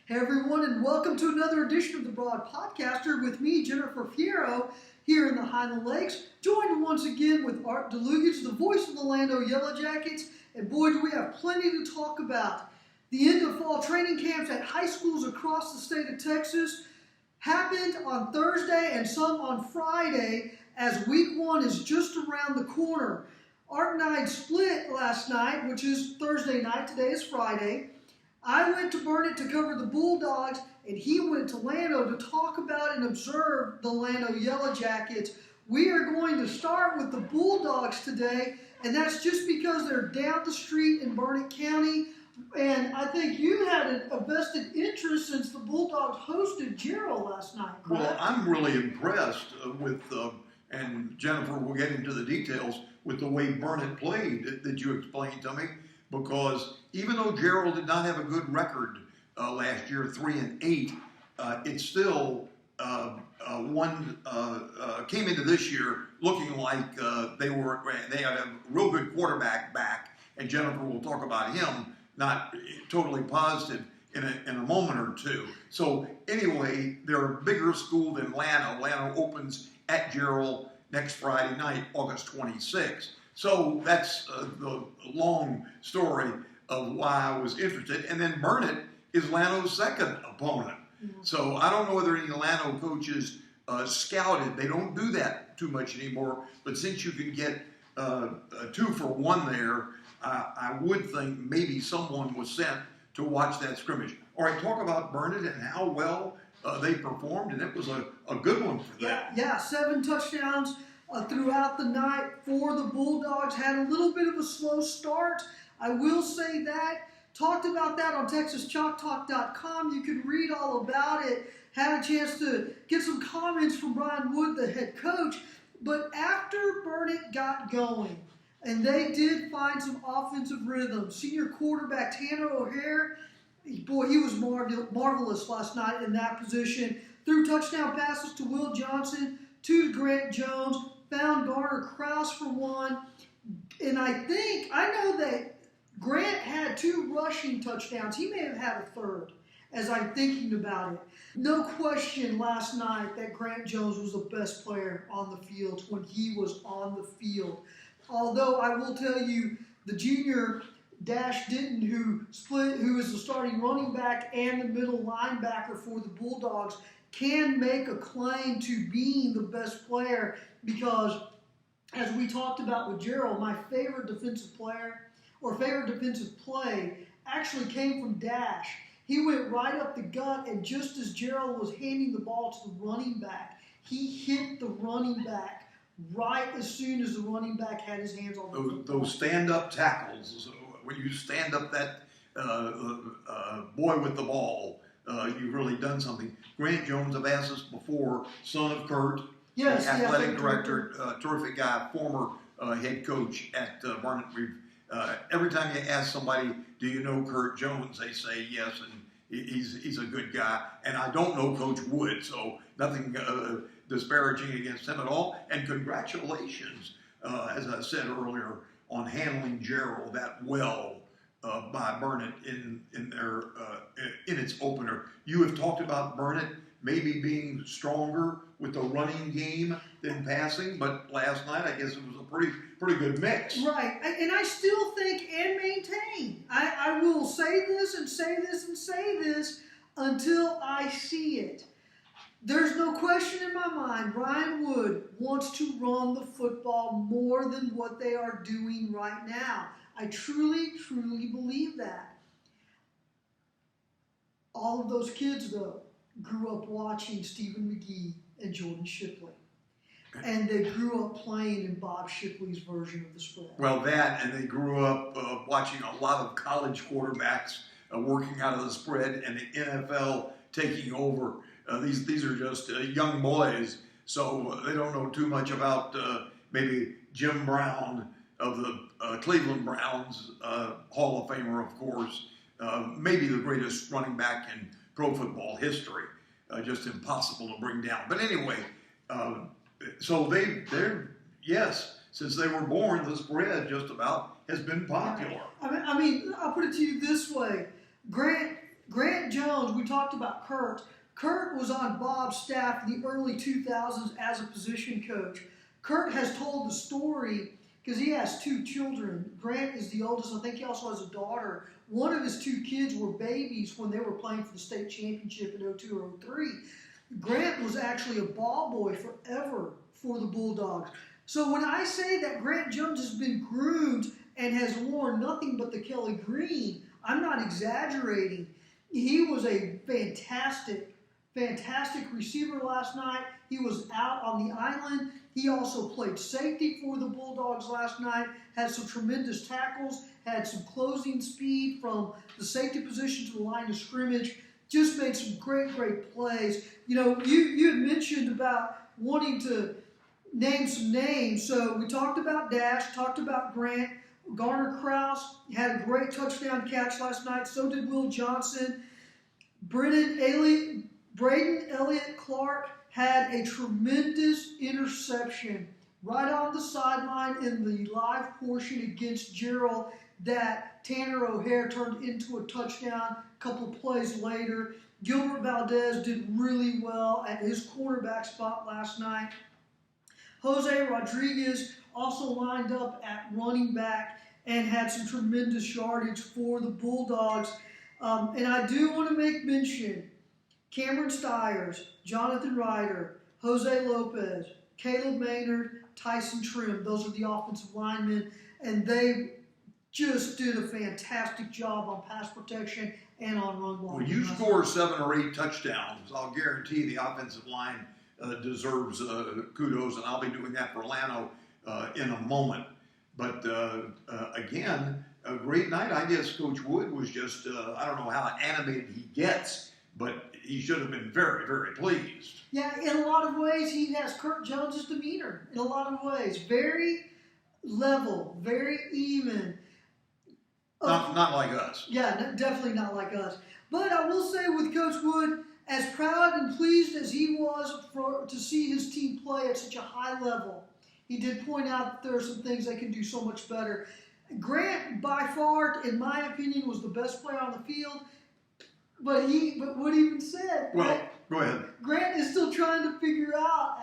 Hey everyone, and welcome to another edition of the Broad Podcaster with me, Jennifer Fierro, here in the Highland Lakes, joined once again with Art Dlugach, the voice of the Llano Yellow Jackets, and boy, do we have plenty to talk about. The end of fall training camps at high schools across the state of Texas happened on Thursday and some on Friday, as week one is just around the corner. Art and I split last night, which is Thursday night. Today is Friday. I went to Burnet to cover the Bulldogs, and he went to Llano to talk about and observe the Llano Yellow Jackets. We are going to start with the Bulldogs today, and that's just because they're down the street in Burnet County. And I think you had a vested interest since the Bulldogs hosted Jarrell last night, correct? Well, I'm really impressed with, and Jennifer will get into the details, with the way Burnet played that you explained to me. Because even though Jarrell did not have a good record last year, 3-8, it still came into this year looking like they had a real good quarterback back, and Jennifer will talk about him, not totally positive in a moment or two. So anyway, they're a bigger school than Llano. Llano opens at Jarrell next Friday night, August 26th. So that's the long story of why I was interested. And then Burnet is Llano's second opponent. Mm-hmm. So I don't know whether any Llano coaches scouted. They don't do that too much anymore. But since you can get 2 for 1 there, I would think maybe someone was sent to watch that scrimmage. All right, talk about Burnet and how well they performed. And it was a good one for them. Yeah, 7 touchdowns. Throughout the night for the Bulldogs. Had a little bit of a slow start. I will say that. Talked about that on TexasChalkTalk.com. You can read all about it. Had a chance to get some comments from Brian Wood, the head coach. But after Burnet got going, and they did find some offensive rhythm, senior quarterback Tanner O'Hare, boy, he was marvelous last night in that position. Threw touchdown passes to Will Johnson, to Grant Jones, found Garner Krause for 1. And I know that Grant had 2 rushing touchdowns. He may have had a third, as I'm thinking about it. No question last night that Grant Jones was the best player on the field when he was on the field. Although I will tell you, the junior Dash Denton, who is the starting running back and the middle linebacker for the Bulldogs, can make a claim to being the best player because, as we talked about with Jarrell, my favorite defensive player or favorite defensive play actually came from Dash. He went right up the gut, and just as Jarrell was handing the ball to the running back, he hit the running back right as soon as the running back had his hands on the football. Those stand-up tackles, when you stand up that boy with the ball, you've really done something. Grant Jones, I've asked this before, son of Kurt, yes, athletic director, terrific guy, former head coach at Burnet. Every time you ask somebody, do you know Kurt Jones, they say yes, and he's a good guy. And I don't know Coach Wood, so nothing disparaging against him at all. And congratulations, as I said earlier, on handling Jarrell that well. By Burnet in its opener. You have talked about Burnet maybe being stronger with the running game than passing, but last night I guess it was a pretty good mix. Right, and I still think and maintain. I will say this and say this and say this until I see it. There's no question in my mind Brian Wood wants to run the football more than what they are doing right now. I truly, truly believe that. All of those kids, though, grew up watching Stephen McGee and Jordan Shipley. And they grew up playing in Bob Shipley's version of the spread. Well, that, and they grew up watching a lot of college quarterbacks working out of the spread and the NFL taking over. These are just young boys, so they don't know too much about maybe Jim Brown of the Cleveland Browns, Hall of Famer, of course, maybe the greatest running back in pro football history, just impossible to bring down. But anyway, so they're yes, since they were born, the spread just about has been popular. I mean, I'll put it to you this way. Grant Grant Jones, we talked about Kurt. Kurt was on Bob's staff in the early 2000s as a position coach. Kurt has told the story because he has 2 children. Grant is the oldest. I think he also has a daughter. One of his 2 kids were babies when they were playing for the state championship in 02 or 03. Grant was actually a ball boy forever for the Bulldogs. So when I say that Grant Jones has been groomed and has worn nothing but the Kelly green, I'm not exaggerating. He was a fantastic receiver last night. He was out on the island. He also played safety for the Bulldogs last night, had some tremendous tackles, had some closing speed from the safety position to the line of scrimmage, just made some great plays. You know, you had mentioned about wanting to name some names. So we talked about Dash, talked about Grant. Garner Krause had a great touchdown catch last night. So did Will Johnson. Braden Elliott Clark had a tremendous interception right on the sideline in the live portion against Jarrell that Tanner O'Hare turned into a touchdown a couple of plays later. Gilbert Valdez did really well at his quarterback spot last night. Jose Rodriguez also lined up at running back and had some tremendous yardage for the Bulldogs. And I do want to make mention, Cameron Stiers, Jonathan Ryder, Jose Lopez, Caleb Maynard, Tyson Trim. Those are the offensive linemen, and they just did a fantastic job on pass protection and on run blocking. When you score 7 or 8 touchdowns, I'll guarantee the offensive line deserves kudos, and I'll be doing that for Llano in a moment. But again, a great night. I guess Coach Wood was just, I don't know how animated he gets, but he should have been very pleased. Yeah, in a lot of ways, he has Kurt Jones' demeanor. In a lot of ways, very level, very even. Not like us. Yeah, definitely not like us. But I will say with Coach Wood, as proud and pleased as he was to see his team play at such a high level, he did point out that there are some things they can do so much better. Grant, by far, in my opinion, was the best player on the field. But Wood even said, well, go ahead. Grant is still trying to figure out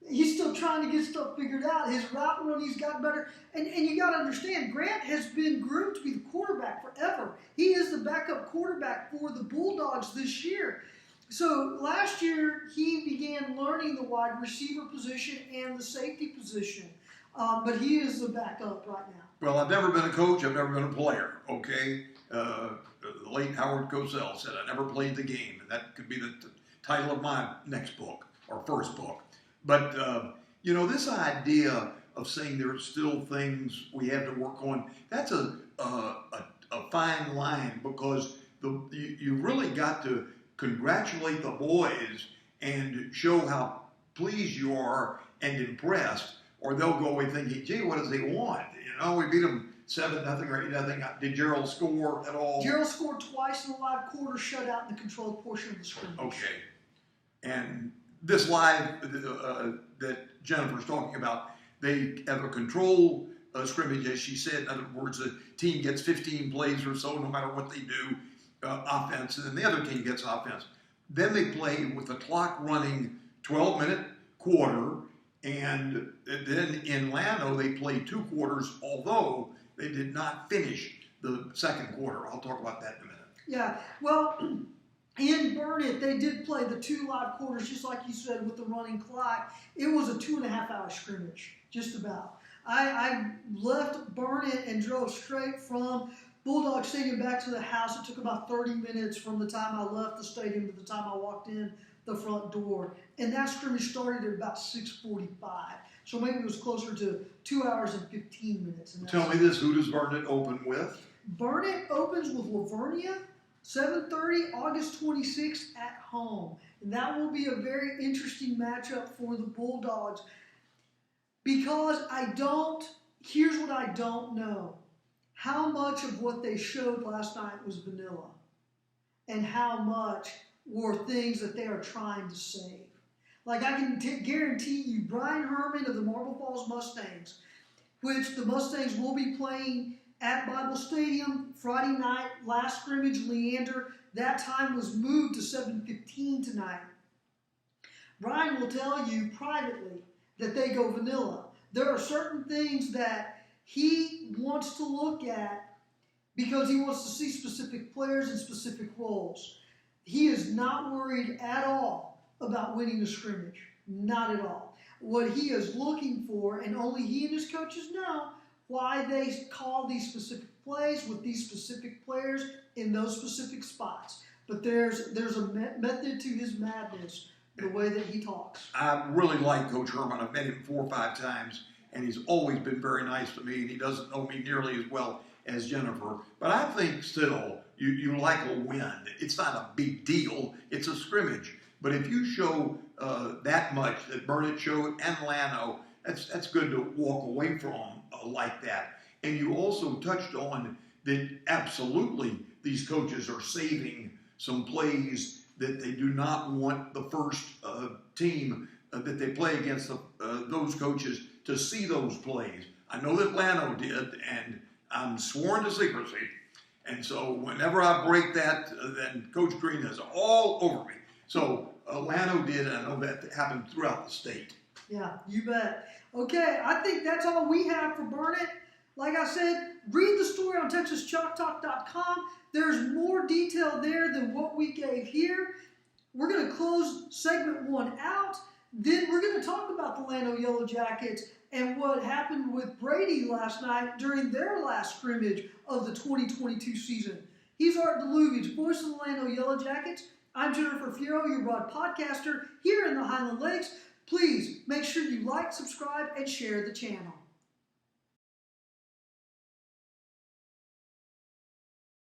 he's still trying to get stuff figured out. His route running's gotten better. And you got to understand, Grant has been groomed to be the quarterback forever. He is the backup quarterback for the Bulldogs this year. So last year, he began learning the wide receiver position and the safety position. But he is the backup right now. Well, I've never been a coach. I've never been a player, okay? The late Howard Cosell said, I never played the game. And that could be the title of my next book or first book. But, you know, this idea of saying there are still things we have to work on, that's a fine line, because you really got to congratulate the boys and show how pleased you are and impressed, or they'll go away thinking, gee, what does he want? You know, we beat them 7-0 or 8-0. Did Jarrell score at all? Jarrell scored twice in the live quarter, shut out in the controlled portion of the scrimmage. Okay. And this live that Jennifer's talking about, they have a control scrimmage, as she said. In other words, the team gets 15 plays or so, no matter what they do, offense, and then the other team gets offense. Then they play with the clock running 12-minute quarter, and then in Llano they played 2 quarters, although they did not finish the second quarter. I'll talk about that in a minute. Yeah, well, in Burnet, they did play the 2 live quarters, just like you said, with the running clock. It was a 2.5-hour scrimmage, just about. I left Burnet and drove straight from Bulldog Stadium back to the house. It took about 30 minutes from the time I left the stadium to the time I walked in the front door. And that scrimmage started at about 6:45. So maybe it was closer to 2 hours and 15 minutes. Tell me this, who does Burnet open with? Burnet opens with Lavernia, 7:30, August 26th at home. And that will be a very interesting matchup for the Bulldogs, because here's what I don't know. How much of what they showed last night was vanilla, and how much were things that they are trying to save. Like, I can guarantee you, Brian Herman of the Marble Falls Mustangs, which the Mustangs will be playing at Bible Stadium Friday night, last scrimmage, Leander. That time was moved to 7:15 tonight. Brian will tell you privately that they go vanilla. There are certain things that he wants to look at because he wants to see specific players in specific roles. He is not worried at all about winning the scrimmage. Not at all. What he is looking for, and only he and his coaches know, why they call these specific plays with these specific players in those specific spots. But there's a method to his madness, the way that he talks. I really like Coach Herman. I've met him 4 or 5 times, and he's always been very nice to me, and he doesn't know me nearly as well as Jennifer. But I think still you like a win. It's not a big deal. It's a scrimmage. But if you show that much that Burnet showed and Llano, that's good to walk away from like that. And you also touched on that absolutely these coaches are saving some plays that they do not want the first team that they play against those coaches to see those plays. I know that Llano did, and I'm sworn to secrecy. And so whenever I break that, then Coach Green is all over me. So Llano did, and I know that happened throughout the state. Yeah, you bet. Okay, I think that's all we have for Burnet. Like I said, read the story on TexasChalkTalk.com. There's more detail there than what we gave here. We're going to close segment 1 out. Then we're going to talk about the Llano Yellow Jackets and what happened with Brady last night during their last scrimmage of the 2022 season. He's Art Dlugach, voice of the Llano Yellow Jackets. I'm Jennifer Fierro, your broad podcaster here in the Highland Lakes. Please make sure you like, subscribe, and share the channel.